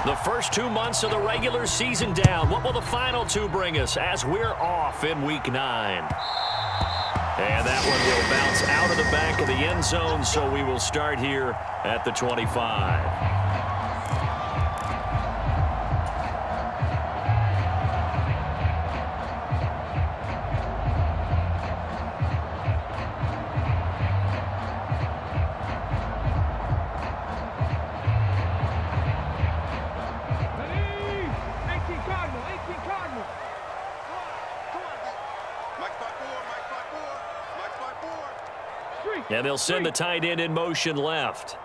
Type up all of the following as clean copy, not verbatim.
The first 2 months of the regular season down. What will the final 2 bring us as we're off in Week 9? And that one will bounce out of the back of the end zone, so we will start here at the 25. And they'll send the tight end in motion left.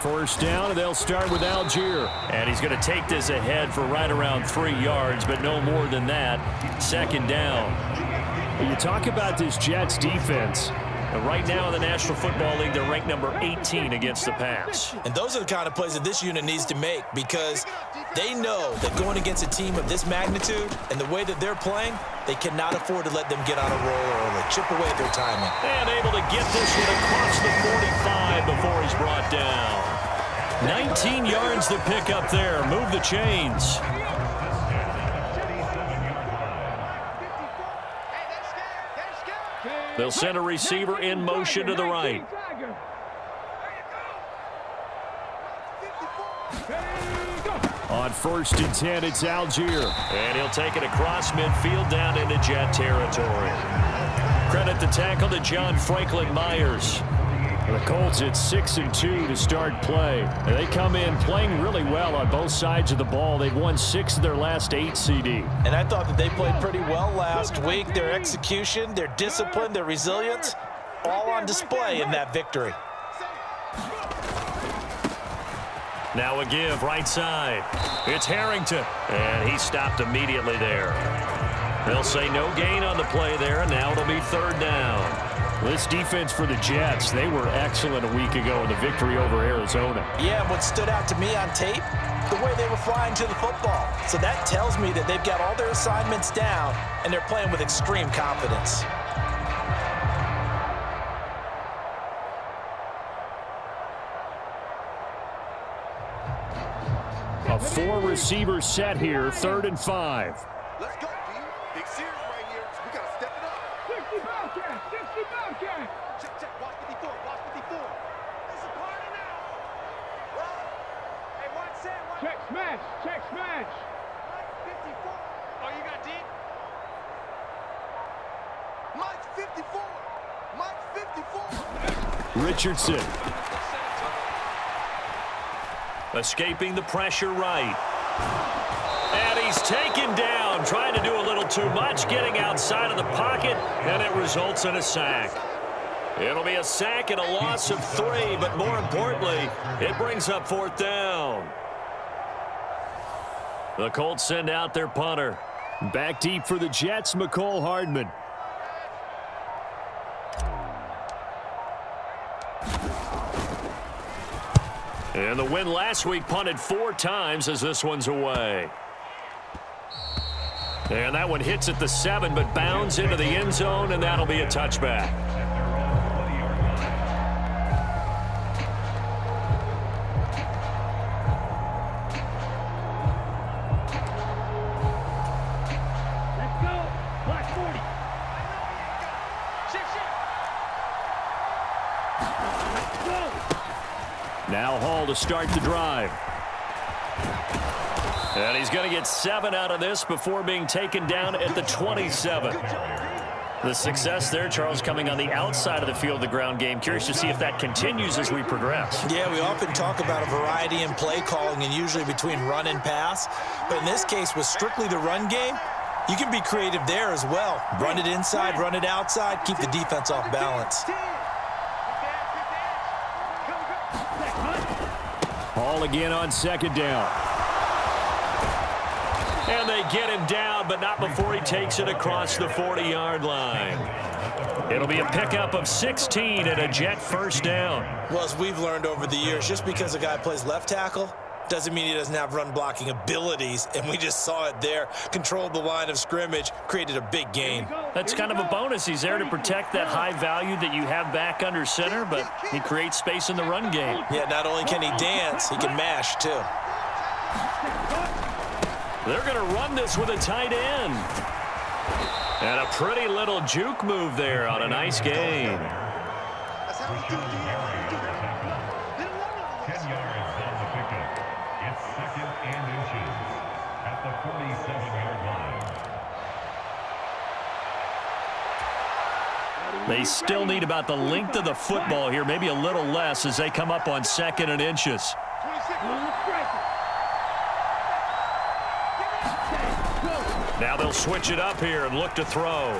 First down, and they'll start with Algier. And he's going to take this ahead for right around 3 yards, but no more than that. Second down. You talk about this Jets defense. Right now in the National Football League, they're ranked number 18 against the pass. And those are the kind of plays that this unit needs to make, because they know that going against a team of this magnitude and the way that they're playing, they cannot afford to let them get on a roll early. Chip away at their timing. And able to get this one across the 45 before he's brought down. 19 yards to pick up there. Move the chains. They'll send a receiver in motion to the right. On 1st and 10, it's Algier. And he'll take it across midfield down into Jet territory. Credit the tackle to John Franklin Myers. The Colts at 6-2 to start play. And they come in playing really well on both sides of the ball. They've won 6 of their last 8 CD. And I thought that they played pretty well last week. Their execution, their discipline, their resilience, all on display in that victory. Now a give right side. It's Harrington. And he stopped immediately there. They'll say no gain on the play there, and now it'll be 3rd down. This defense for the Jets, they were excellent a week ago in the victory over Arizona. Yeah, and what stood out to me on tape, the way they were flying to the football. So that tells me that they've got all their assignments down, and they're playing with extreme confidence. A 4-receiver set here, 3rd and 5. Let's go, D. Big series right here. We got to step it up. 60 Bobcat, 60 Bobcat. Check, check. Watch 54, watch 54. It's a party now. Well, hey, watch that. Check smash, check smash. 54. Oh, you got deep? Mike's 54. Mike's 54. Richardson. Escaping the pressure right. And he's taken down, trying to do a little too much, getting outside of the pocket, and it results in a sack. It'll be a sack and a loss of 3, but more importantly, it brings up 4th down. The Colts send out their punter. Back deep for the Jets, McCole Hardman. And the win last week punted 4 times as this one's away. And that one hits at the 7, but bounds into the end zone, and that'll be a touchback. Let's go. Black 40. Shift, shift. Let's go. Now Hall to start the drive. And he's going to get 7 out of this before being taken down at the 27. The success there, Charles, coming on the outside of the field, the ground game. Curious to see if that continues as we progress. Yeah, we often talk about a variety in play calling and usually between run and pass. But in this case, with strictly the run game, you can be creative there as well. Run it inside, run it outside, keep the defense off balance. Hall again on 2nd down. And they get him down, but not before he takes it across the 40-yard line. It'll be a pickup of 16 and a Jet 1st down. Well, as we've learned over the years, just because a guy plays left tackle Doesn't mean he doesn't have run-blocking abilities, and we just saw it there. Controlled the line of scrimmage, created a big gain. That's kind of a bonus. He's there to protect that high value that you have back under center, but he creates space in the run game. Yeah, not only can he dance, he can mash, too. They're going to run this with a tight end. And a pretty little juke move there on a nice gain. That's how we do it. 10 yards on the pickup. It's 2nd and inches at the 47-yard line. They still need about the length of the football here, maybe a little less as they come up on 2nd and inches. 26. Now they'll switch it up here and look to throw.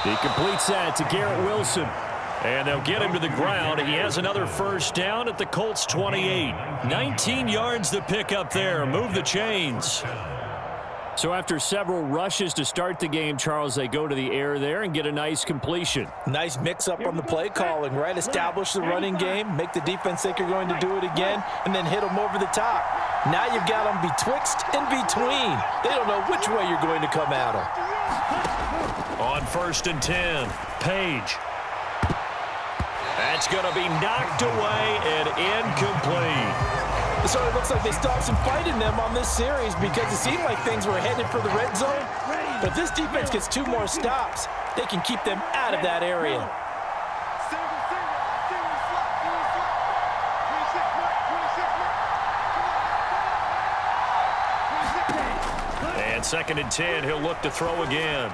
He completes that to Garrett Wilson. And they'll get him to the ground. He has another first down at the Colts 28. 19 yards to pick up there. Move the chains. So after several rushes to start the game, Charles, they go to the air there and get a nice completion. Nice mix-up on the play calling, right? Establish the running game, make the defense think you're going to do it again, and then hit them over the top. Now you've got them betwixt and between. They don't know which way you're going to come at them. On 1st and 10, Page. That's going to be knocked away and incomplete. So it looks like they stopped some fight in them on this series because it seemed like things were headed for the red zone. But this defense gets 2 more stops. They can keep them out of that area. And 2nd and 10, he'll look to throw again.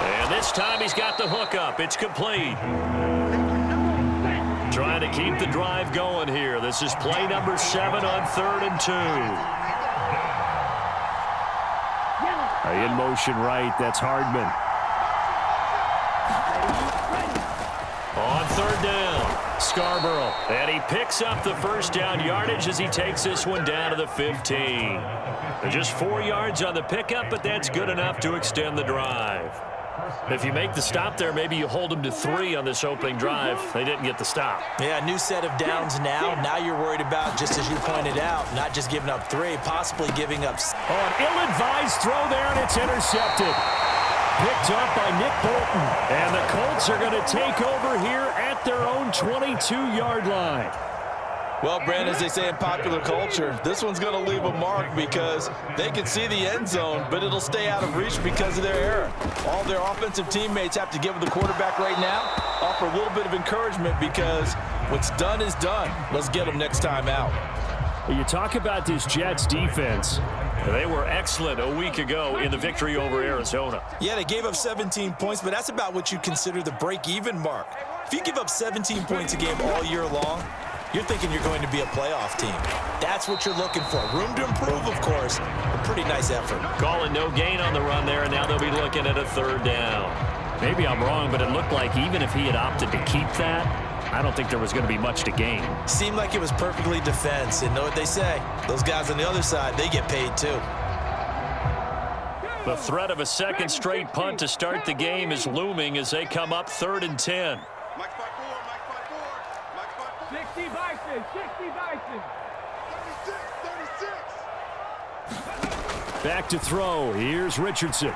And this time he's got the hook up. It's complete. Trying to keep the drive going here. This is play number 7 on 3rd and 2. In motion right, that's Hardman. On 3rd down, Scarborough. And he picks up the first down yardage as he takes this one down to the 15. Just 4 yards on the pickup, but that's good enough to extend the drive. If you make the stop there, maybe you hold them to 3 on this opening drive. They didn't get the stop. Yeah, new set of downs now. Now you're worried about, just as you pointed out, not just giving up 3, possibly giving up. Oh, an ill-advised throw there, and it's intercepted. Picked up by Nick Bolton. And the Colts are going to take over here at their own 22-yard line. Well, Brandon, as they say in popular culture, this one's going to leave a mark because they can see the end zone, but it'll stay out of reach because of their error. All their offensive teammates have to give the quarterback right now, offer a little bit of encouragement because what's done is done. Let's get them next time out. You talk about this Jets defense. They were excellent a week ago in the victory over Arizona. Yeah, they gave up 17 points, but that's about what you consider the break-even mark. If you give up 17 points a game all year long, you're thinking you're going to be a playoff team. That's what you're looking for. Room to improve, of course. A pretty nice effort. Calling no gain on the run there, and now they'll be looking at a 3rd down. Maybe I'm wrong, but it looked like even if he had opted to keep that, I don't think there was going to be much to gain. Seemed like it was perfectly defense. And know what they say? Those guys on the other side, they get paid too. The threat of a 2nd straight punt to start the game is looming as they come up 3rd and 10. Mike 5-4, Mike 5-4, Mike 5-4. 60 Bison, 60 Bison. 36. Back to throw. Here's Richardson.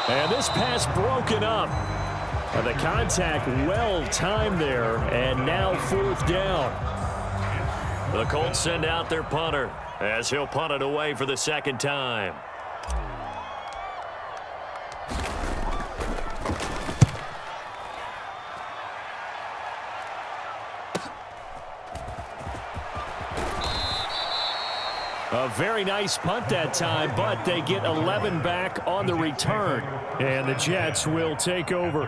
And this pass broken up. And the contact well timed there. And now 4th down. The Colts send out their punter as he'll punt it away for the 2nd time. A very nice punt that time, but they get 11 back on the return. And the Jets will take over.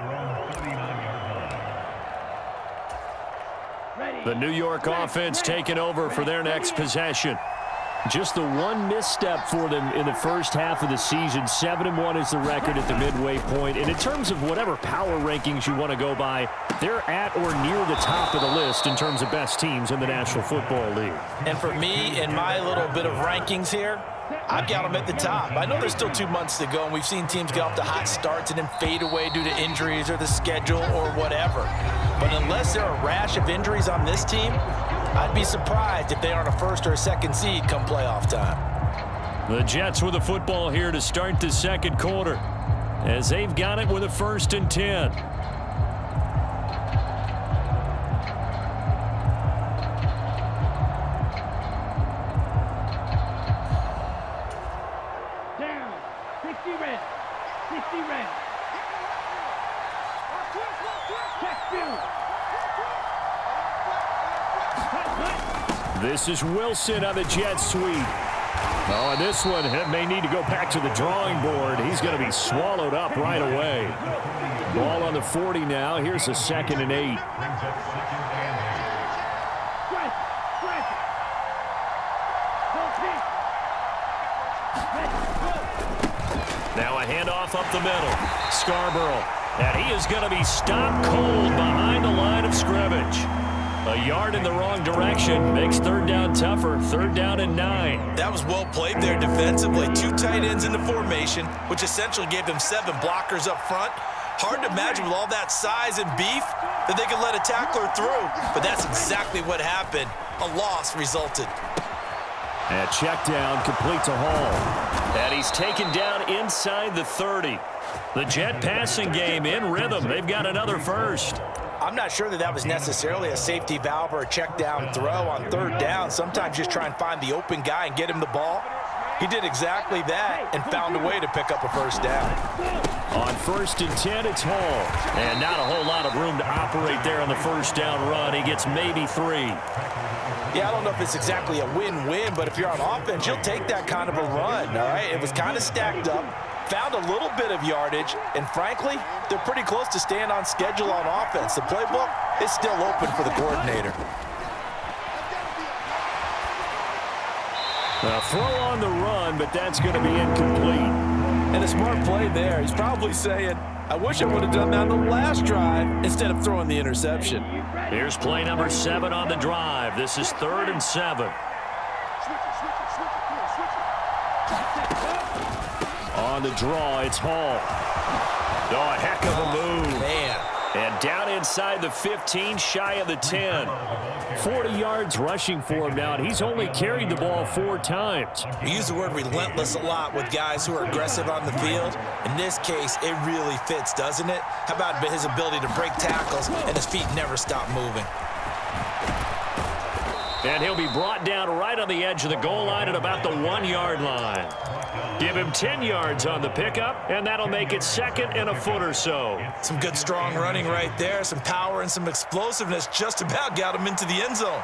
The New York offense taking over for their next possession. Just the one misstep for them in the first half of the season. 7-1 is the record at the midway point. And in terms of whatever power rankings you want to go by, they're at or near the top of the list in terms of best teams in the National Football League. And for me, in my little bit of rankings here, I've got them at the top. I know there's still 2 months to go, and we've seen teams get off to hot starts and then fade away due to injuries or the schedule or whatever. But unless there are a rash of injuries on this team, I'd be surprised if they aren't a first or a second seed come playoff time. The Jets with the football here to start the second quarter, as they've got it with a 1st and 10. Down. 60 red. 60 red. Check 2. This is Wilson on the jet sweep. Oh, and this one may need to go back to the drawing board. He's going to be swallowed up right away. Ball on the 40 now. Here's a 2nd and 8. Now a handoff up the middle. Scarborough. And he is going to be stopped cold behind the line of scrimmage. A yard in the wrong direction makes 3rd down tougher. 3rd down and 9. That was well played there defensively. 2 tight ends in the formation, which essentially gave them 7 blockers up front. Hard to imagine with all that size and beef that they could let a tackler through. But that's exactly what happened. A loss resulted. And check down complete to Hall. And he's taken down inside the 30. The Jet passing game in rhythm. They've got another first. I'm not sure that was necessarily a safety valve or a check down throw on 3rd down. Sometimes just try and find the open guy and get him the ball. He did exactly that and found a way to pick up a 1st down. On 1st and 10, it's Hall. And not a whole lot of room to operate there on the 1st down run. He gets maybe 3. Yeah, I don't know if it's exactly a win-win, but if you're on offense, you'll take that kind of a run, all right? It was kind of stacked up, found a little bit of yardage, and frankly, they're pretty close to staying on schedule on offense. The playbook is still open for the coordinator. A throw on the run, but that's going to be incomplete. And a smart play there. He's probably saying, I wish I would have done that on the last drive instead of throwing the interception. Here's play number 7 on the drive. This is 3rd and 7. On the draw, it's Hall. Oh, a heck of a move. Man. And down inside the 15, shy of the 10. 40 yards rushing for him now, and he's only carried the ball 4 times. We use the word relentless a lot with guys who are aggressive on the field. In this case, it really fits, doesn't it? How about his ability to break tackles and his feet never stop moving? And he'll be brought down right on the edge of the goal line at about the 1-yard line. Give him 10 yards on the pickup, and that'll make it 2nd and a foot or so. Some good, strong running right there. Some power and some explosiveness just about got him into the end zone.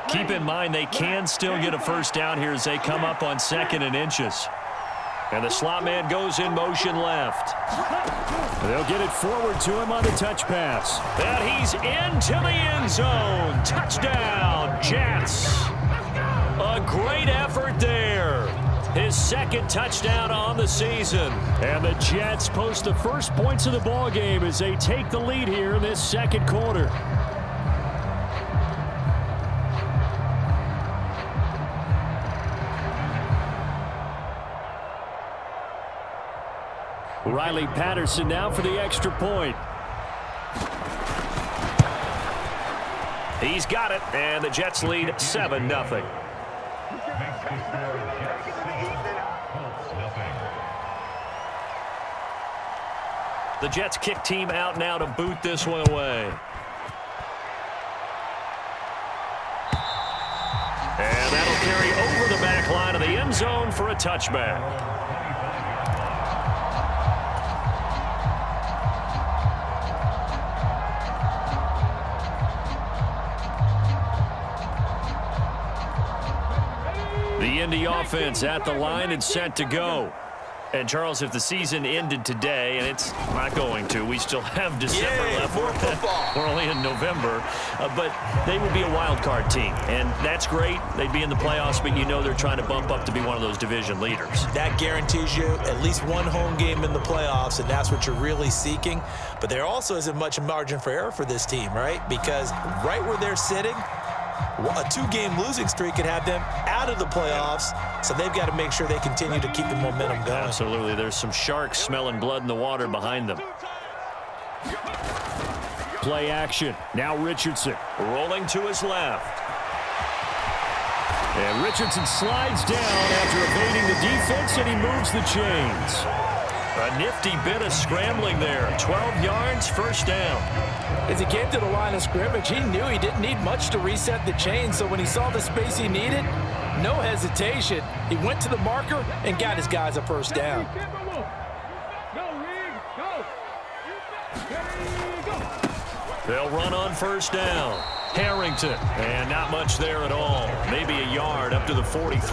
Keep in mind they can still get a 1st down here as they come up on 2nd and inches. And the slot man goes in motion left. They'll get it forward to him on the touch pass. And he's into the end zone. Touchdown, Jets. A great effort there. His 2nd touchdown on the season. And the Jets post the first points of the ball game as they take the lead here in this 2nd quarter. Riley Patterson now for the extra point. He's got it, and the Jets lead 7-0. The Jets kick team out now to boot this one away. And that'll carry over the back line of the end zone for a touchback. Indy offense at the line and set to go. And, Charles, if the season ended today, and it's not going to, we still have December left. More football. We're only in November. But they would be a wild card team, and that's great. They'd be in the playoffs, but you know they're trying to bump up to be one of those division leaders. That guarantees you at least one home game in the playoffs, and that's what you're really seeking. But there also isn't much margin for error for this team, right? Because right where they're sitting, a two-game losing streak could have them out of the playoffs, so they've got to make sure they continue to keep the momentum going. Absolutely. There's some sharks smelling blood in the water behind them. Play action. Now Richardson rolling to his left. And Richardson slides down after evading the defense, and he moves the chains. A nifty bit of scrambling there. 12 yards, first down. As he came to the line of scrimmage, he knew he didn't need much to reset the chain, so when he saw the space he needed, no hesitation. He went to the marker and got his guys a first down. They'll run on first down. Harrington, and not much there at all. Maybe a yard up to the 43.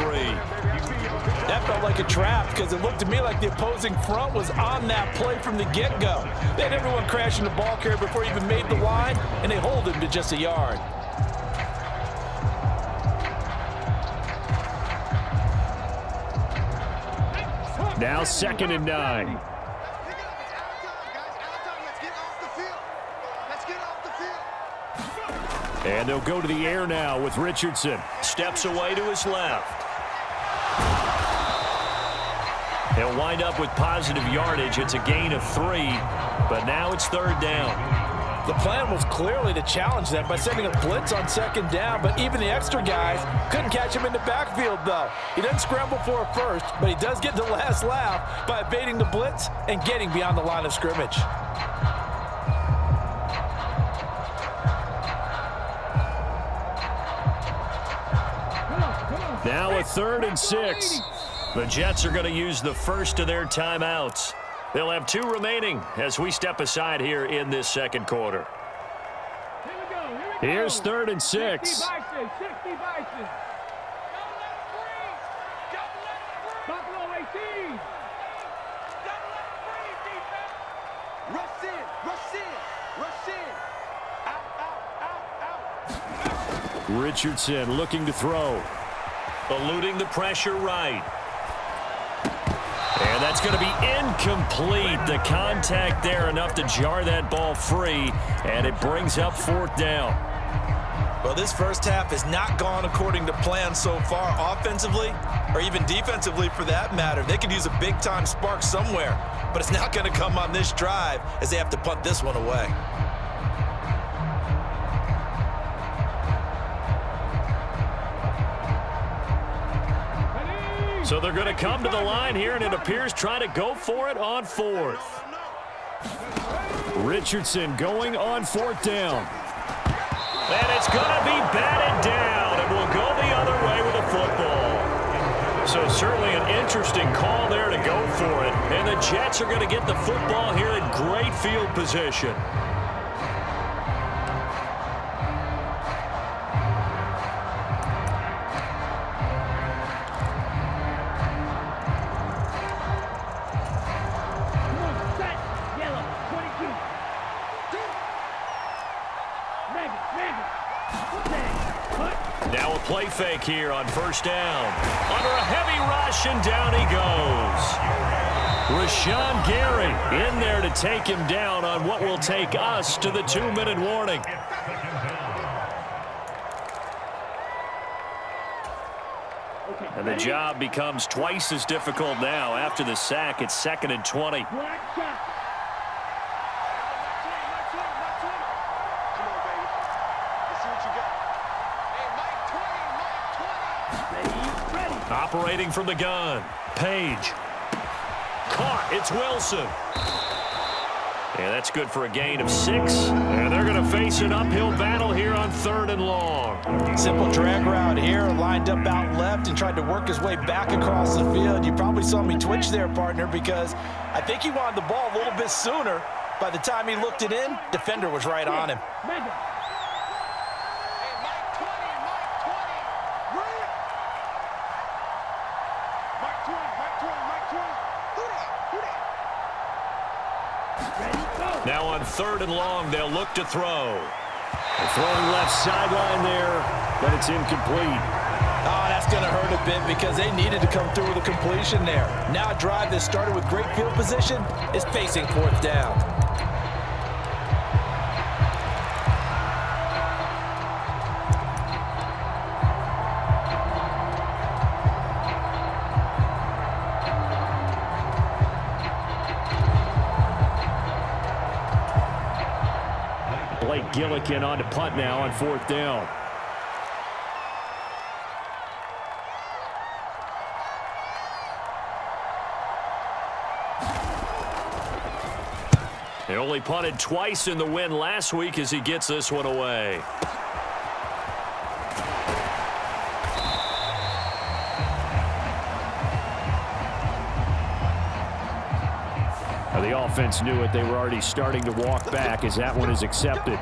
That felt like a trap because it looked to me like the opposing front was on that play from the get-go. They had everyone crashing the ball carrier before he even made the line, and they hold him to just a yard. Now 2nd and 9. And they'll go to the air now with Richardson. Steps away to his left. He'll wind up with positive yardage. It's a gain of 3, but now it's 3rd down. The plan was clearly to challenge them by sending a blitz on 2nd down, but even the extra guys couldn't catch him in the backfield, though. He doesn't scramble for a first, but he does get the last laugh by evading the blitz and getting beyond the line of scrimmage. Now a 3rd and 6. The Jets are going to use the first of their timeouts. They'll have 2 remaining as we step aside here in this second quarter. Here's 3rd and 6. 60 Bison. Buffalo 18. Rush in, rush in, rush in. Out, out, out, out. Richardson looking to throw. Eluding the pressure right. And that's going to be incomplete. The contact there enough to jar that ball free, and it brings up 4th down. Well, this first half has not gone according to plan so far offensively or even defensively for that matter. They could use a big-time spark somewhere, but it's not going to come on this drive as they have to punt this one away. So they're going to come to the line here, and it appears trying to go for it on 4th. Richardson going on 4th down. And it's going to be batted down, and will go the other way with the football. So certainly an interesting call there to go for it. And the Jets are going to get the football here in great field position. Now a play fake here on 1st down. Under a heavy rush, and down he goes. Rashawn Gary in there to take him down on what will take us to the 2-minute warning. And the job becomes twice as difficult now after the sack. It's 2nd and 20. Operating from the gun. Page. Caught. It's Wilson. And that's good for a gain of 6. And they're going to face an uphill battle here on 3rd and long. Simple drag route here, lined up out left and tried to work his way back across the field. You probably saw me twitch there, partner, because I think he wanted the ball a little bit sooner. By the time he looked it in, defender was right on him. on 3rd and long. They'll look to throw. They're throwing left sideline there, but it's incomplete. Oh, that's going to hurt a bit because they needed to come through with a completion there. Now a drive that started with great field position is facing 4th down. Blake Gillikin on to punt now on 4th down. He only punted twice in the win last week as he gets this one away. Now the offense knew it. They were already starting to walk back as that one is accepted.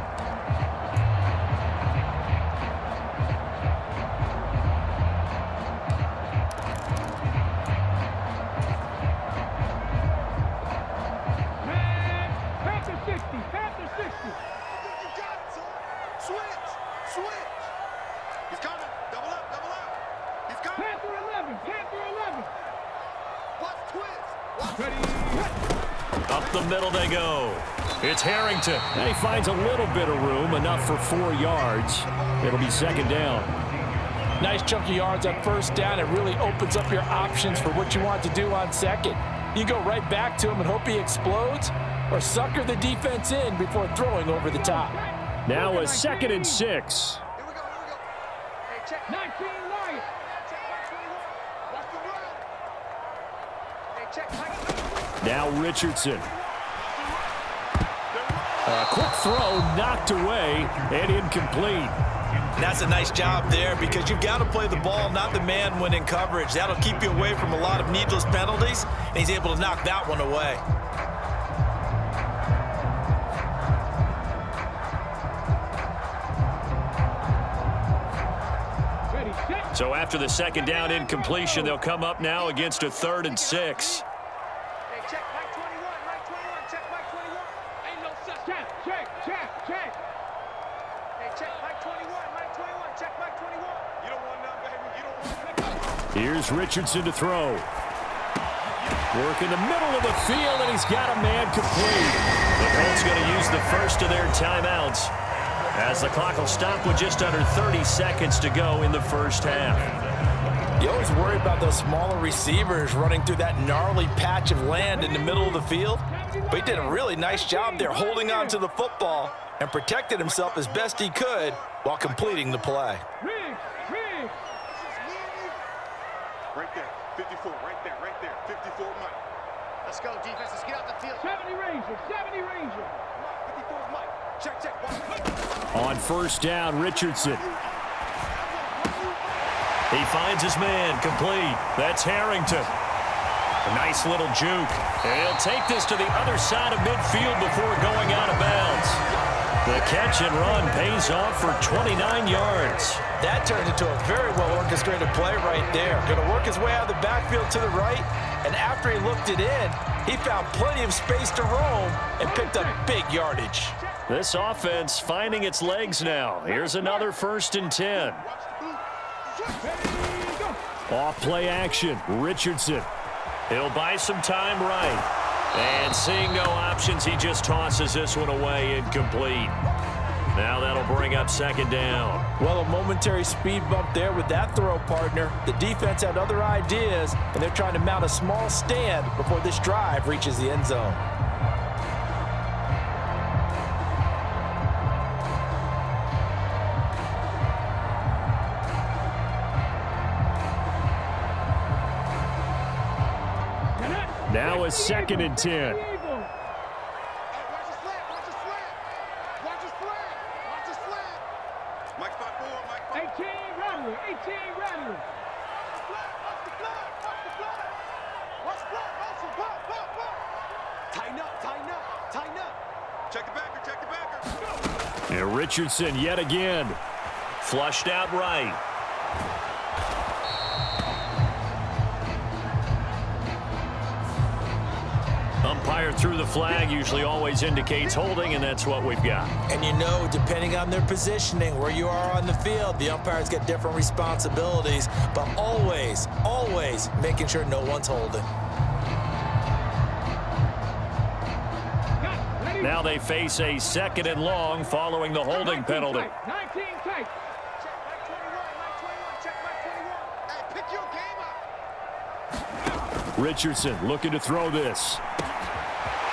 Up the middle they go. It's Harrington. And he finds a little bit of room, enough for 4 yards. It'll be 2nd down. Nice chunky yards on 1st down. It really opens up your options for what you want to do on 2nd. You go right back to him and hope he explodes, or sucker the defense in before throwing over the top. Now a 2nd and 6. Here we go. Hey, check. 19 Lions. Check Mike 21. Watch the run. Hey, check Mike. Now Richardson. A quick throw knocked away and incomplete. That's a nice job there because you've got to play the ball, not the man when in coverage. That'll keep you away from a lot of needless penalties, and he's able to knock that one away. So after the 2nd down incompletion, they'll come up now against a 3rd and 6. Hey, check Mike 21. Mike 21. Check Mike 21. Ain't no such. Check. Hey, check Mike 21. Mike 21. Check Mike 21. You don't want none, baby. You don't want none. Here's Richardson to throw. Work in the middle of the field, and he's got a man complete. The Colts going to use the first of their timeouts as the clock will stop with just under 30 seconds to go in the 1st half. You always worry about those smaller receivers running through that gnarly patch of land in the middle of the field, but he did a really nice job there holding on to the football and protected himself as best he could while completing the play. Right there. 54. Right there. 54 Mike. Let's go, defense. Let's get out the field. 70 Ranger. 54 Mike. Check. On 1st down, Richardson. He finds his man, complete. That's Harrington. A nice little juke. And he'll take this to the other side of midfield before going out of bounds. The catch and run pays off for 29 yards. That turned into a very well-orchestrated play right there. Going to work his way out of the backfield to the right, and after he looked it in, he found plenty of space to roam and picked up big yardage. This offense finding its legs now. Here's another 1st and 10. Off play action, Richardson. He'll buy some time right. And seeing no options, he just tosses this one away incomplete. Now that'll bring up 2nd down. Well, a momentary speed bump there with that throw, partner. The defense had other ideas, and they're trying to mount a small stand before this drive reaches the end zone. Now a 2nd and 10. Watch his flat. Mike spot 4. Mike 18 Rattler. Tighten up. Check the backer. And Richardson yet again. Flushed out right. A umpire threw the flag, usually always indicates holding, and that's what we've got. And you know, depending on their positioning, where you are on the field, the umpires get different responsibilities, but always, always making sure no one's holding. Now they face a 2nd and long following the holding penalty. 19 tight. Check my 21, check my 21. Hey, pick your game up. Richardson looking to throw this.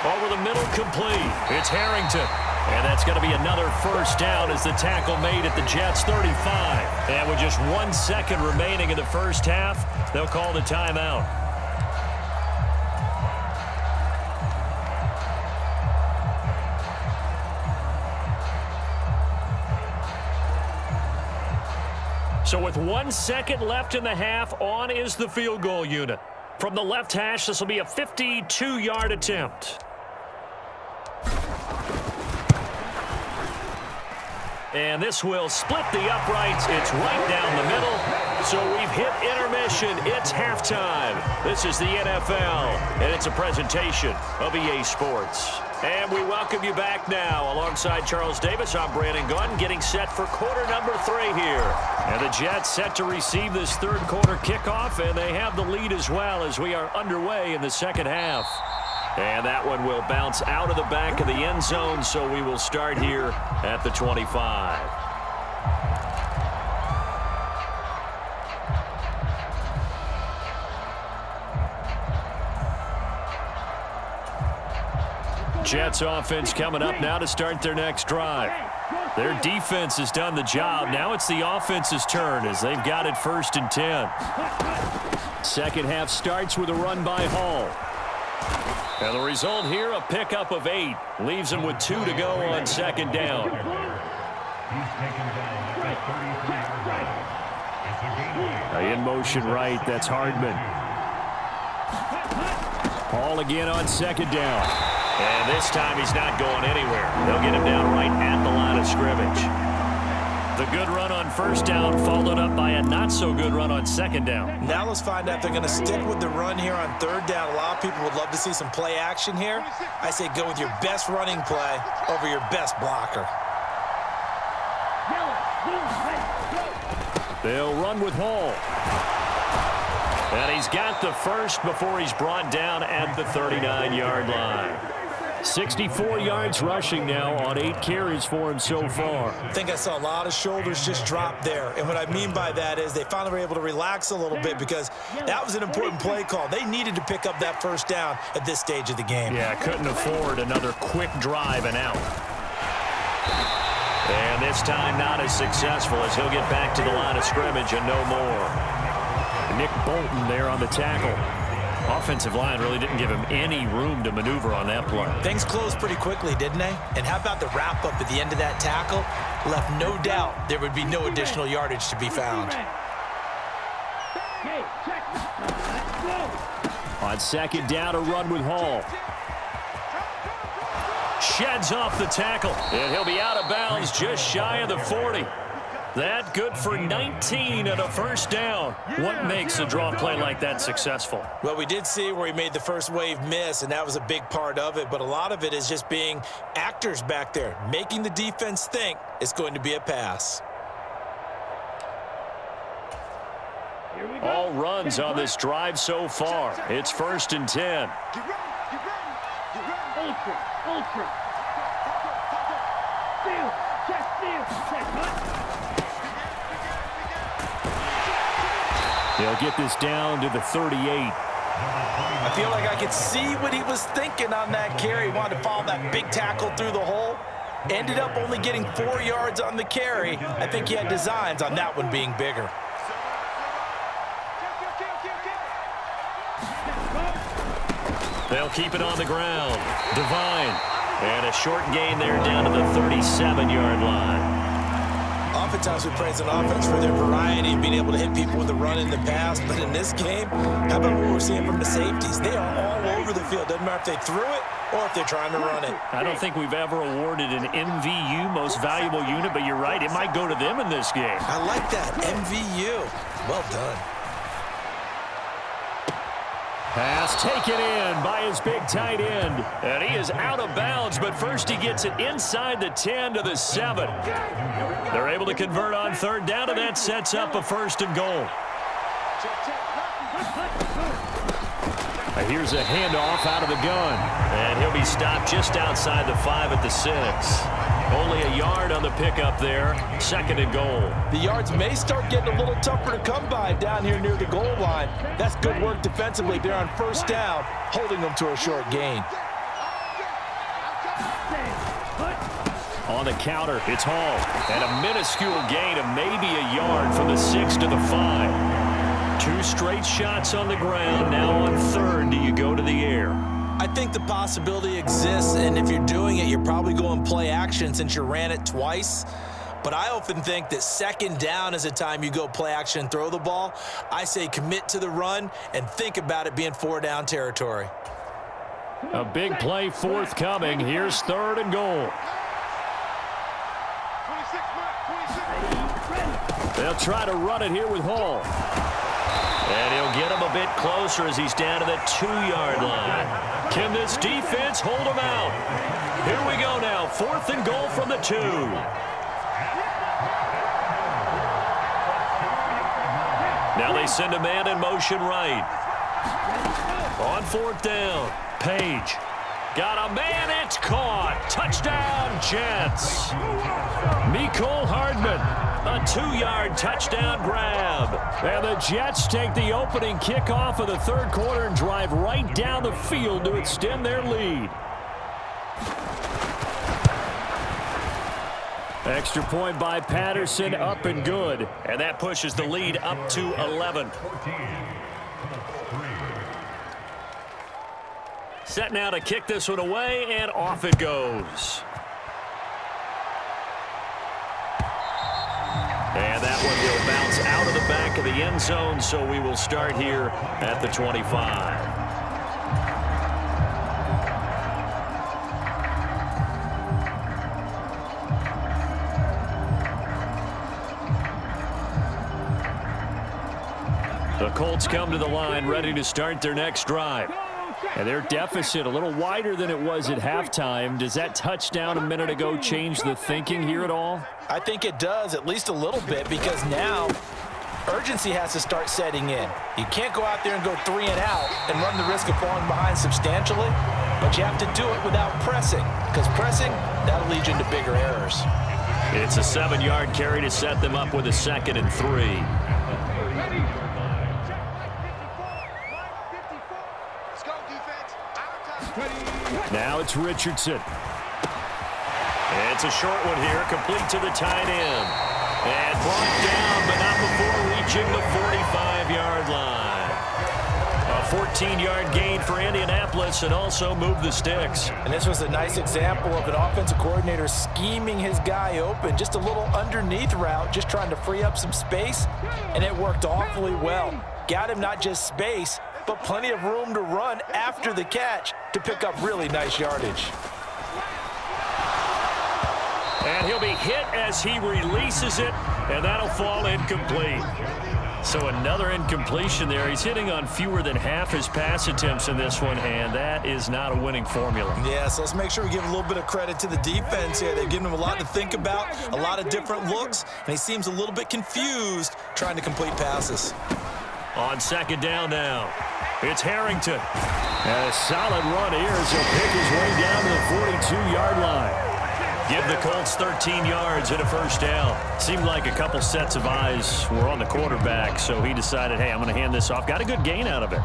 Over the middle, complete. It's Harrington. And that's going to be another first down as the tackle made at the Jets' 35. And with just 1 second remaining in the first half, they'll call the timeout. So with 1 second left in the half, on is the field goal unit. From the left hash, this will be a 52-yard attempt. And this will split the uprights. It's right down the middle. So we've hit intermission. It's halftime. This is the NFL, and it's a presentation of EA Sports. And we welcome you back now. Alongside Charles Davis, I'm Brandon Gunn, getting set for quarter number 3 here. And the Jets set to receive this third quarter kickoff, and they have the lead as well as we are underway in the second half. And that one will bounce out of the back of the end zone, so we will start here at the 25. Jets offense coming up now to start their next drive. Their defense has done the job. Now it's the offense's turn as they've got it 1st and 10. Second half starts with a run by Hall. And the result here, a pickup of 8. Leaves them with 2 to go on 2nd down. He's taken down at the 33-yard line. It's a gain. In motion right, that's Hardman. Hall again on 2nd down. And this time he's not going anywhere. They'll get him down right at the line of scrimmage. The good run on 1st down followed up by a not-so-good run on 2nd down. Now let's find out if they're going to stick with the run here on 3rd down. A lot of people would love to see some play action here. I say go with your best running play over your best blocker. They'll run with Hall. And he's got the first before he's brought down at the 39-yard line. 64 yards rushing now on 8 carries for him so far. I think I saw a lot of shoulders just drop there. And what I mean by that is they finally were able to relax a little bit because that was an important play call. They needed to pick up that 1st down at this stage of the game. Yeah, couldn't afford another quick drive and out. And this time not as successful as he'll get back to the line of scrimmage and no more. Nick Bolton there on the tackle. Offensive line really didn't give him any room to maneuver on that play. Things closed pretty quickly, didn't they? And how about the wrap-up at the end of that tackle? Left no doubt there would be no additional yardage to be found. On 2nd down, a run with Hall. Sheds off the tackle, and he'll be out of bounds just shy of the 40. That good for 19 and a 1st down. What makes a draw play like that successful? Well, we did see where he made the first wave miss, and that was a big part of it. But a lot of it is just being actors back there, making the defense think it's going to be a pass. All runs on this drive so far. It's 1st and 10. Ultra. Steal. Check steal. Check hunt. They'll get this down to the 38. I feel like I could see what he was thinking on that carry. He wanted to follow that big tackle through the hole. Ended up only getting 4 yards on the carry. I think he had designs on that one being bigger. They'll keep it on the ground. Devine. And a short gain there down to the 37-yard line. Oftentimes we praise an offense for their variety and being able to hit people with the run in the pass. But in this game, how about what we're seeing from the safeties? They are all over the field. Doesn't matter if they threw it or if they're trying to run it. I don't think we've ever awarded an MVU, most valuable unit, but you're right. It might go to them in this game. I like that. MVU. Well done. Pass taken in by his big tight end. And he is out of bounds, but first he gets it inside the 10 to the 7. They're able to convert on third down, and that sets up a 1st and goal. Here's a handoff out of the gun. And he'll be stopped just outside the 5 at the 6. Only a yard on the pickup there. 2nd and goal. The yards may start getting a little tougher to come by down here near the goal line. That's good work defensively there on 1st down, holding them to a short gain. On the counter, it's Hall. And a minuscule gain of maybe a yard from the 6 to the 5. 2 straight shots on the ground. Now on 3rd, do you go to the air? I think the possibility exists, and if you're doing it, you're probably going play action since you ran it twice. But I often think that 2nd down is a time you go play action and throw the ball. I say commit to the run and think about it being 4-down territory. A big play forthcoming. Here's 3rd and goal. 26. They'll try to run it here with Hall. And he'll get him a bit closer as he's down to the 2-yard line. Can this defense hold him out? Here we go now. 4th and goal from the 2. Now they send a man in motion right. On 4th down, Page. Got a man, it's caught. Touchdown, Jets. Mecole Hardman, a 2-yard touchdown grab. And the Jets take the opening kickoff of the 3rd quarter and drive right down the field to extend their lead. Extra point by Patterson, up and good. And that pushes the lead up to 11. Set now to kick this one away, and off it goes. And that one will bounce out of the back of the end zone, so we will start here at the 25. The Colts come to the line, ready to start their next drive. And their deficit a little wider than it was at halftime. Does that touchdown a minute ago change the thinking here at all? I think it does, at least a little bit, because now urgency has to start setting in. You can't go out there and go 3 and out and run the risk of falling behind substantially, but you have to do it without pressing, because pressing, that'll lead you into bigger errors. It's a 7-yard carry to set them up with a 2nd and 3. Now it's Richardson. It's a short one here, complete to the tight end. And brought down, but not before reaching the 45-yard line. A 14-yard gain for Indianapolis and also moved the sticks. And this was a nice example of an offensive coordinator scheming his guy open. Just a little underneath route, just trying to free up some space, and it worked awfully well. Got him not just space, but plenty of room to run after the catch to pick up really nice yardage. And he'll be hit as he releases it, and that'll fall incomplete. So another incompletion there. He's hitting on fewer than half his pass attempts in this one, and that is not a winning formula. Yeah, so let's make sure we give a little bit of credit to the defense here. They've given him a lot to think about, a lot of different looks, and he seems a little bit confused trying to complete passes. On 2nd down now, it's Harrington. And a solid run here as he'll pick his way down to the 42-yard line. Give the Colts 13 yards and a 1st down. Seemed like a couple sets of eyes were on the quarterback, so he decided, hey, I'm going to hand this off. Got a good gain out of it.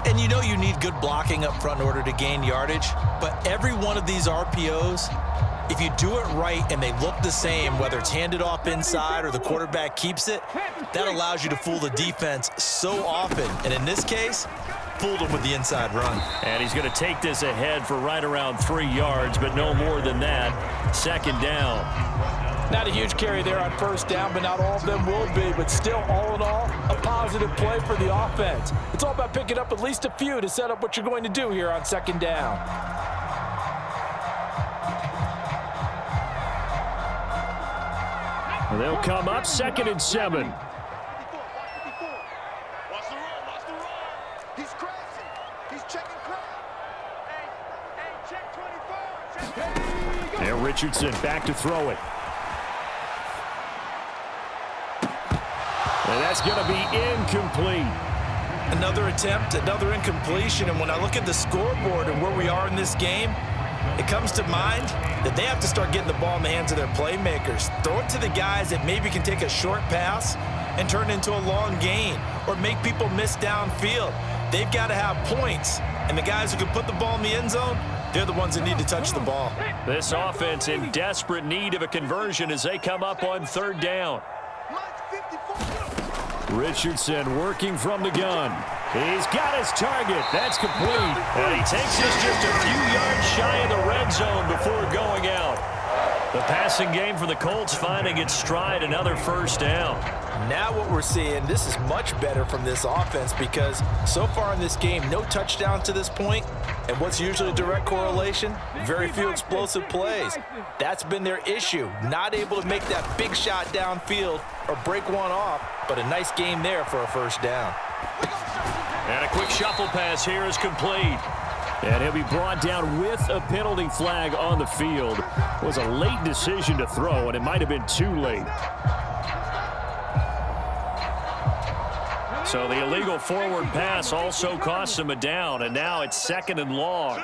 And you know you need good blocking up front in order to gain yardage, but every one of these RPOs, if you do it right and they look the same, whether it's handed off inside or the quarterback keeps it, that allows you to fool the defense so often. And in this case, fooled him with the inside run. And he's going to take this ahead for right around 3 yards, but no more than that. 2nd down. Not a huge carry there on 1st down, but not all of them will be. But still, all in all, a positive play for the offense. It's all about picking up at least a few to set up what you're going to do here on 2nd down. They'll come up 2nd and 7. Watch the run. He's crazy. Richardson back to throw it. And that's going to be incomplete. Another attempt, another incompletion, and when I look at the scoreboard and where we are in this game, it comes to mind that they have to start getting the ball in the hands of their playmakers. Throw it to the guys that maybe can take a short pass and turn it into a long gain or make people miss downfield. They've got to have points, and the guys who can put the ball in the end zone, they're the ones that need to touch the ball. This offense in desperate need of a conversion as they come up on third down. Richardson working from the gun. He's got his target. That's complete. And he takes this just a few yards shy of the red zone before going out. The passing game for the Colts finding its stride, another first down. Now what we're seeing, this is much better from this offense because so far in this game, no touchdown to this point. And what's usually a direct correlation? Very few explosive plays. That's been their issue. Not able to make that big shot downfield or break one off, but a nice game there for a first down. And a quick shuffle pass here is complete. And he'll be brought down with a penalty flag on the field. It was a late decision to throw, and it might have been too late. So the illegal forward pass also costs him a down, and now it's 2nd and long.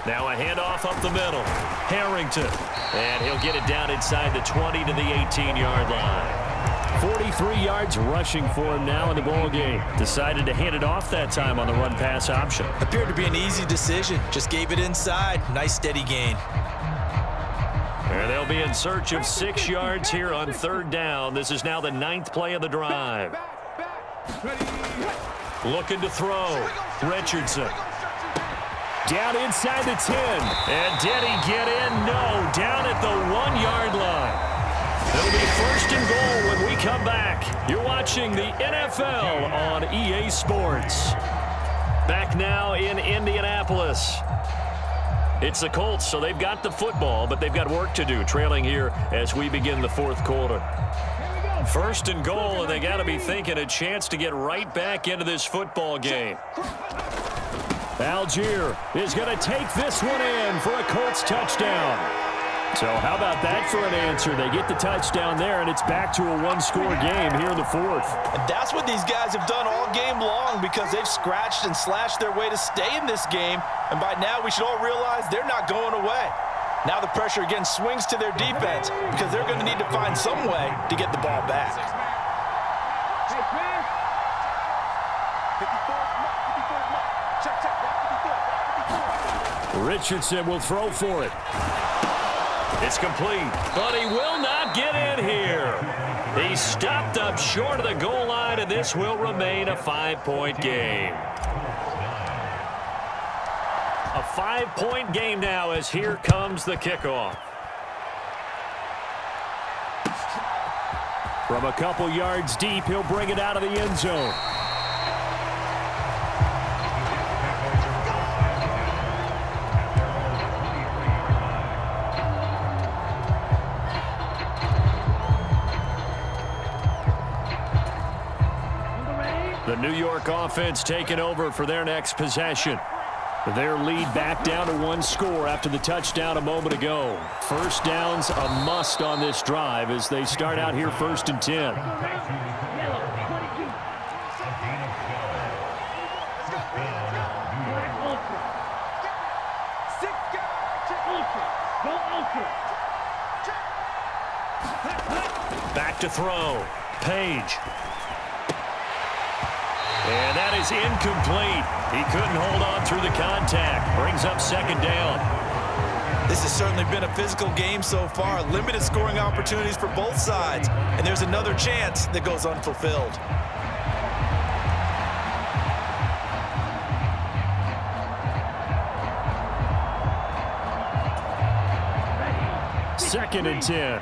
Now a handoff up the middle. Harrington. And he'll get it down inside the 20 to the 18-yard line. 43 yards rushing for him now in the ball game. Decided to hand it off that time on the run-pass option. Appeared to be an easy decision. Just gave it inside. Nice steady gain. And they'll be in search of 6 yards here on third down. This is now the 9th play of the drive. Looking to throw. Richardson. Down inside the 10. And did he get in? No. Down at the 1-yard line. It'll be 1st and goal when we come back. You're watching the NFL on EA Sports. Back now in Indianapolis. It's the Colts, so they've got the football, but they've got work to do, trailing here as we begin the 4th quarter. 1st and goal, and they got to be thinking a chance to get right back into this football game. Algier is going to take this one in for a Colts touchdown. So how about that for an answer? They get the touchdown there, and it's back to a one-score game here in the 4th. And that's what these guys have done all game long because they've scratched and slashed their way to stay in this game. And by now, we should all realize they're not going away. Now the pressure again swings to their defense because they're going to need to find some way to get the ball back. Richardson will throw for it. It's complete, but he will not get in here. He stopped up short of the goal line, and this will remain a 5-point game. A 5-point game now as here comes the kickoff. From a couple yards deep, he'll bring it out of the end zone. The New York offense taking over for their next possession. Their lead back down to 1 score after the touchdown a moment ago. First down's a must on this drive as they start out here 1st and 10. Back to throw. Page. And that is incomplete. He couldn't hold on through the contact. Brings up 2nd down. This has certainly been a physical game so far. Limited scoring opportunities for both sides. And there's another chance that goes unfulfilled. Second and 10.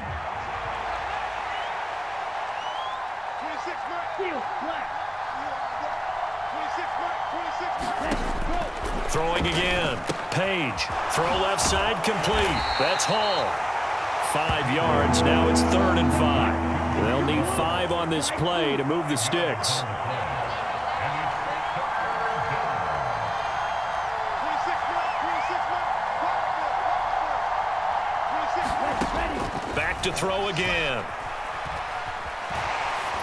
Throwing again. Page. Throw left side complete. That's Hall. 5 yards. Now it's 3rd and 5. They'll need 5 on this play to move the sticks. to throw again.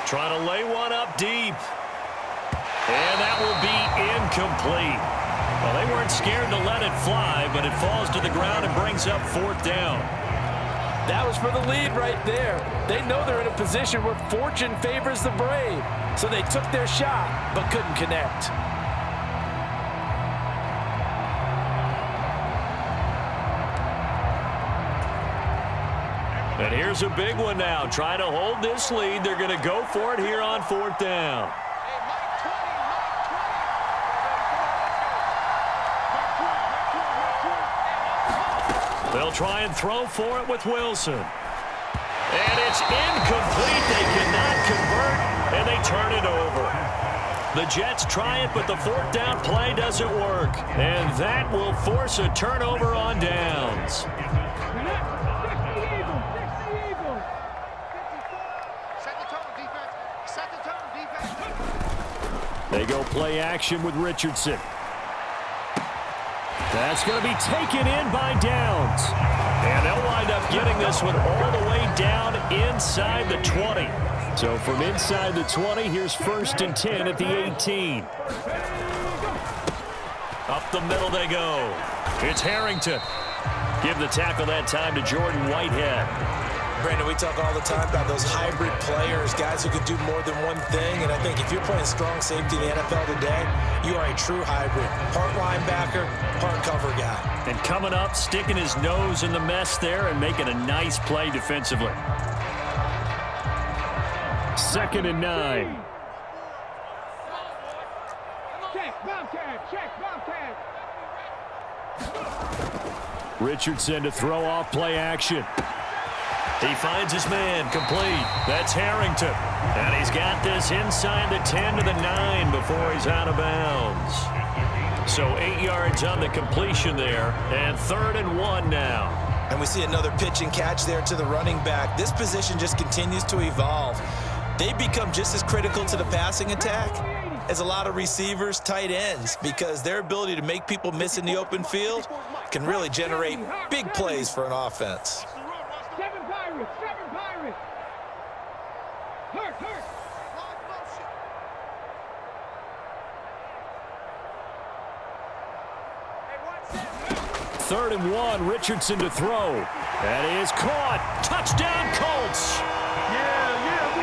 Trying to lay one up deep. And that will be incomplete. Well, they weren't scared to let it fly, but it falls to the ground and brings up 4th down. That was for the lead right there. They know they're in a position where fortune favors the brave. So they took their shot, but couldn't connect. And here's a big one now. Trying to hold this lead. They're going to go for it here on 4th down. They'll try and throw for it with Wilson. And it's incomplete. They cannot convert, and they turn it over. The Jets try it, but the 4th down play doesn't work. And that will force a turnover on downs. They go play action with Richardson. That's going to be taken in by Downs. And they'll wind up getting this one all the way down inside the 20. So from inside the 20, here's 1st and 10 at the 18. Up the middle they go. It's Harrington. Give the tackle that time to Jordan Whitehead. Brandon, we talk all the time about those hybrid players, guys who can do more than one thing. And I think if you're playing strong safety in the NFL today, you are a true hybrid. Part linebacker, part cover guy. And coming up, sticking his nose in the mess there and making a nice play defensively. 2nd and 9. Check, Bobcat, check, Bobcat. Richardson to throw off play action. He finds his man complete. That's Harrington. And he's got this inside the 10 to the 9 before he's out of bounds. So 8 yards on the completion there. And 3rd and 1 now. And we see another pitch and catch there to the running back. This position just continues to evolve. They become just as critical to the passing attack as a lot of receivers, tight ends, because their ability to make people miss in the open field can really generate big plays for an offense. 7 Pirates, 7 Pirates. Hurt. 3rd and 1, Richardson to throw. That is caught. Touchdown, Colts.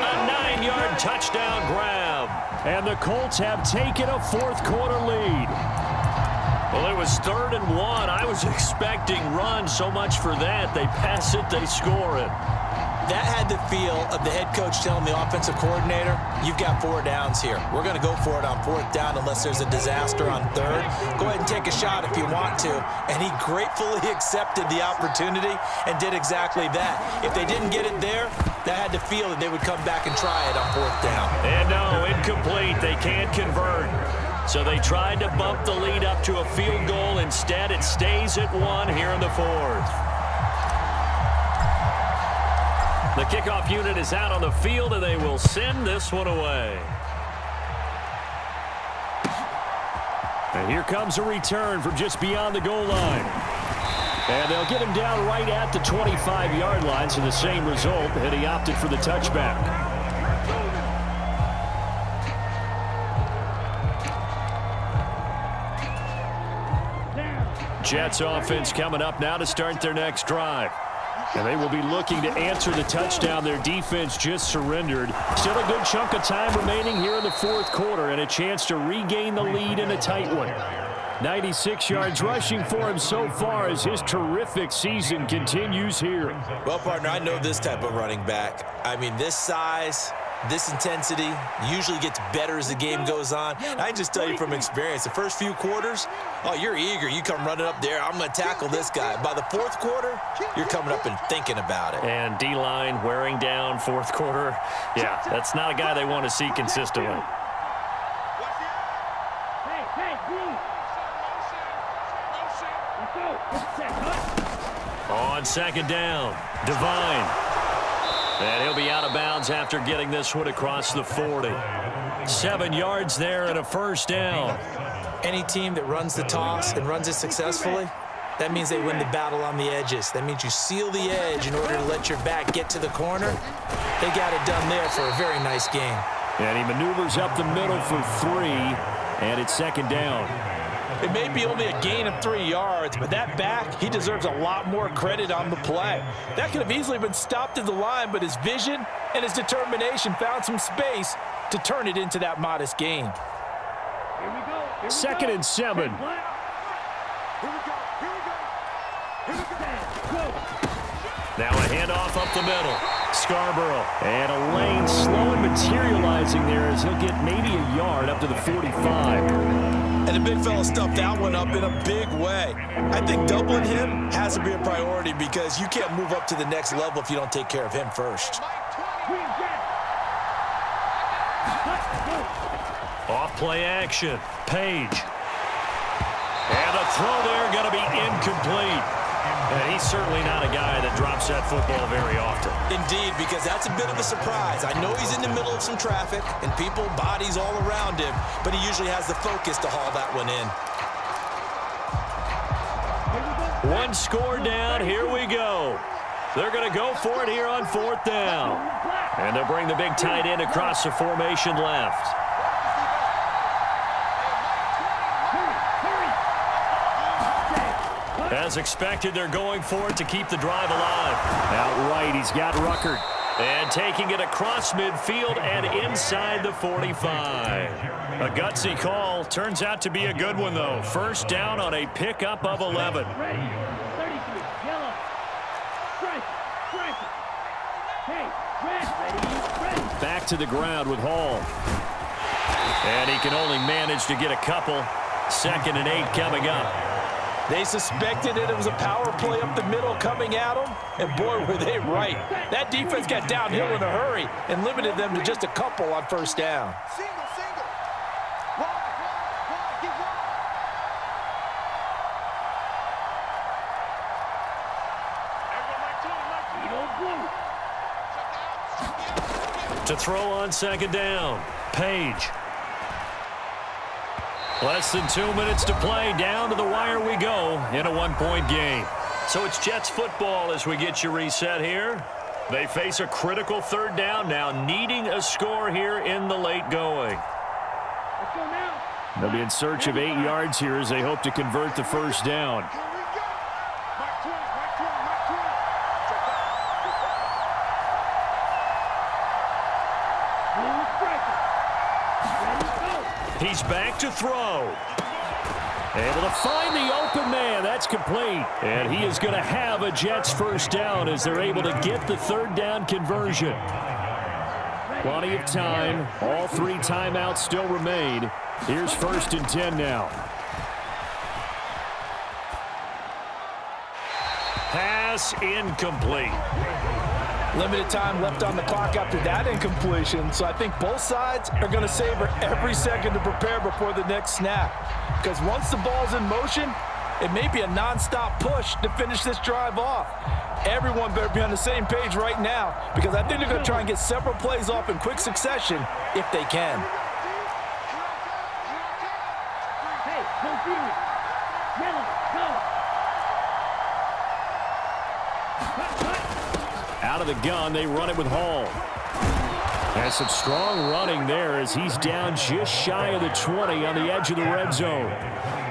A 9-yard touchdown grab. And the Colts have taken a 4th quarter lead. Well, it was 3rd and 1. I was expecting run, so much for that. They pass it, they score it. That had the feel of the head coach telling the offensive coordinator, you've got 4 downs here. We're going to go for it on 4th down unless there's a disaster on 3rd. Go ahead and take a shot if you want to. And he gratefully accepted the opportunity and did exactly that. If they didn't get it there, that had the feel that they would come back and try it on 4th down. And no, incomplete. They can't convert. So they tried to bump the lead up to a field goal. Instead, it stays at 1 here in the 4th. The kickoff unit is out on the field, and they will send this one away. And here comes a return from just beyond the goal line. And they'll get him down right at the 25-yard line, so the same result, and he opted for the touchback. Jets offense coming up now to start their next drive. And they will be looking to answer the touchdown their defense just surrendered. Still a good chunk of time remaining here in the 4th quarter and a chance to regain the lead in a tight one. 96 yards rushing for him so far as his terrific season continues here. Well, partner, I know this type of running back. I mean, this size, this intensity usually gets better as the game goes on. I can just tell you from experience, the first few quarters, oh, you're eager. You come running up there, I'm going to tackle this guy. By the 4th quarter, you're coming up and thinking about it. And D-line wearing down 4th quarter. Yeah, that's not a guy they want to see consistently. Hey, Green. Let's go. On 2nd down, Devine. And he'll be out of bounds after getting this one across the 40. 7 yards there and a 1st down. Any team that runs the toss and runs it successfully, That means they win the battle on the edges. That means you seal the edge in order to let your back get to the corner. They got it done there for a very nice game. And he maneuvers up the middle for 3, and it's second down. It may be only a gain of 3 yards, but that back, he deserves a lot more credit on the play. That could have easily been stopped at the line, but his vision and his determination found some space to turn it into that modest gain. Here we go. Here we Second go. and 7. Here we go. Here we go. Here we go. Now a handoff up the middle. Scarborough. And a lane slow and materializing there as he'll get maybe a yard up to the 45. And the big fella stuffed that one up in a big way. I think doubling him has to be a priority because you can't move up to the next level if you don't take care of him first. Off play action. Page. And a throw there going to be incomplete. And he's certainly not a guy that drops that football very often. Indeed, because that's a bit of a surprise. I know he's in the middle of some traffic and people, bodies all around him, but he usually has the focus to haul that one in. One score down. Here we go. They're going to go for it here on 4th down. And they'll bring the big tight end across the formation left. As expected, they're going for it to keep the drive alive. Out right, he's got Ruckert. And taking it across midfield and inside the 45. A gutsy call. Turns out to be a good one, though. First down on a pickup of 11. Ready. 33. Yellow. Strike. Strike. Hey, ready. Back to the ground with Hall. And he can only manage to get a couple. 2nd and 8 coming up. They suspected that it was a power play up the middle coming at them, and boy, were they right. That defense got downhill in a hurry and limited them to just a couple on first down. Single. Wide. Get wide. To throw on 2nd down. Page. Less than 2 minutes to play. Down to the wire we go in a 1-point game. So it's Jets football as we get you reset here. They face a critical 3rd down now, needing a score here in the late going. Let's go now. They'll be in search of 8 yards here as they hope to convert the first down. Here we go. Mark 20. Blue striker. Ready, go. He's back to throw. Able to find the open man. That's complete. And he is going to have a Jets first down as they're able to get the 3rd down conversion. Plenty of time. All 3 timeouts still remain. Here's 1st and 10 now. Pass incomplete. Limited time left on the clock after that incompletion, so I think both sides are going to savor every second to prepare before the next snap. Because once the ball's in motion, it may be a nonstop push to finish this drive off. Everyone better be on the same page right now, because I think they're going to try and get several plays off in quick succession if they can. Hey, no fear. Yellow, go. Out of the gun, they run it with Hall. Has some strong running there as he's down just shy of the 20 on the edge of the red zone.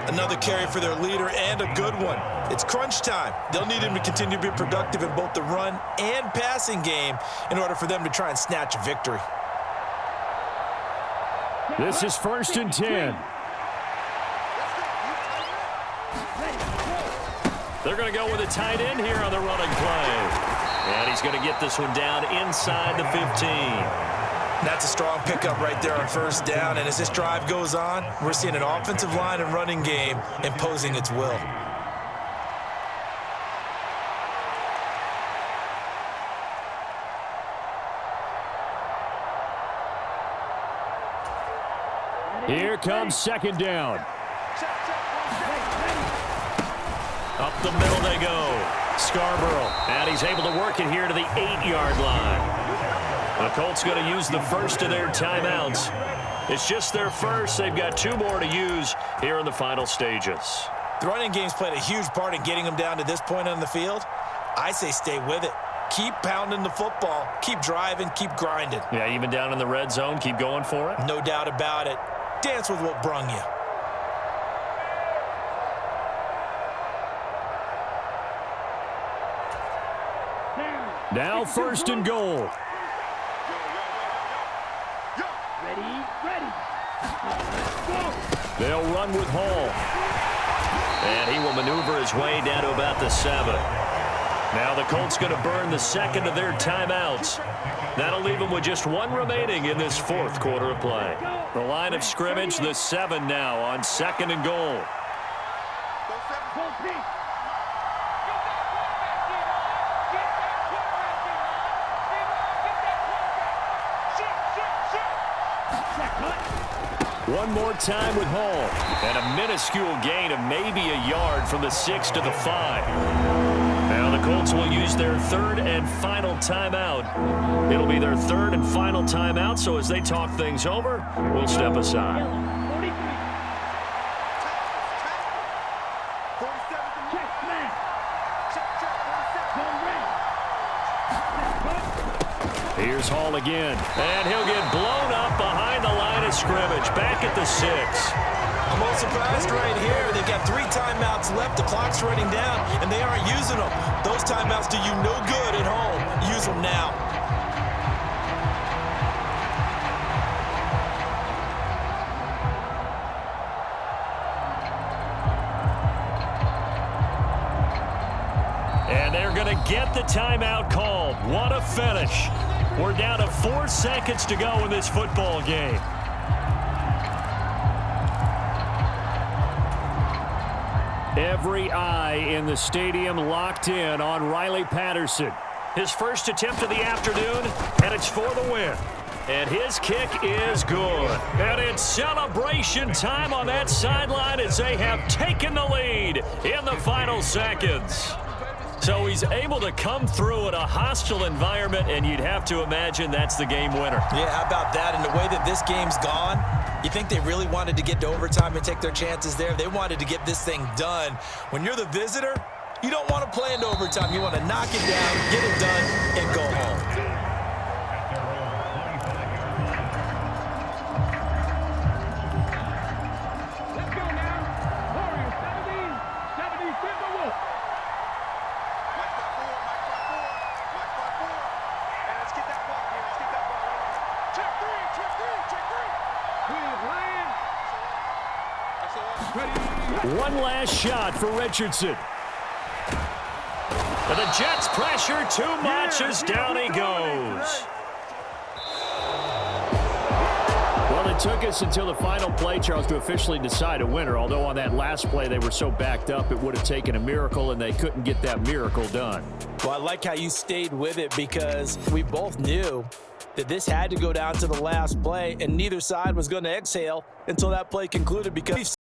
Another carry for their leader and a good one. It's crunch time. They'll need him to continue to be productive in both the run and passing game in order for them to try and snatch a victory. This is 1st and 10. They're going to go with a tight end here on the running play. And he's going to get this one down inside the 15. That's a strong pickup right there on first down. And as this drive goes on, we're seeing an offensive line and running game imposing its will. Here comes 2nd down. Up the middle they go. Scarborough, and he's able to work it here to the 8-yard line. The Colts going to use the first of their timeouts. It's just their first. They've got 2 more to use here in the final stages. The running game's played a huge part in getting them down to this point on the field. I say stay with it. Keep pounding the football. Keep driving. Keep grinding. Yeah, even down in the red zone, keep going for it. No doubt about it. Dance with what brung you. Now 1st and goal. Ready, ready. They'll run with Hall. And he will maneuver his way down to about the 7. Now the Colts going to burn the second of their timeouts. That'll leave them with just one remaining in this 4th quarter of play. The line of scrimmage, the 7 now on 2nd and goal. One more time with Hall. And a minuscule gain of maybe a yard from the 6 to the 5. Now the Colts will use their 3rd and final timeout. It'll be their 3rd and final timeout, so as they talk things over, we'll step aside. Here's Hall again, and he'll get blown up behind the line of scrimmage, back at the 6. I'm all surprised right here. They've got 3 timeouts left. The clock's running down, and they aren't using them. Those timeouts do you no good at home. Use them now. And they're going to get the timeout called. What a finish. We're down to 4 seconds to go in this football game. Every eye in the stadium locked in on Riley Patterson. His first attempt of the afternoon, and it's for the win. And his kick is good. And it's celebration time on that sideline as they have taken the lead in the final seconds. So he's able to come through in a hostile environment, and you'd have to imagine that's the game winner. Yeah, how about that? And the way that this game's gone, you think they really wanted to get to overtime and take their chances there? They wanted to get this thing done. When you're the visitor, you don't want to play into overtime. You want to knock it down, get it done, and go home. One last shot for Richardson. But the Jets pressure too much as down he goes. Well, it took us until the final play, Charles, to officially decide a winner. Although on that last play they were so backed up, it would have taken a miracle, and they couldn't get that miracle done. Well, I like how you stayed with it because we both knew that this had to go down to the last play, and neither side was going to exhale until that play concluded because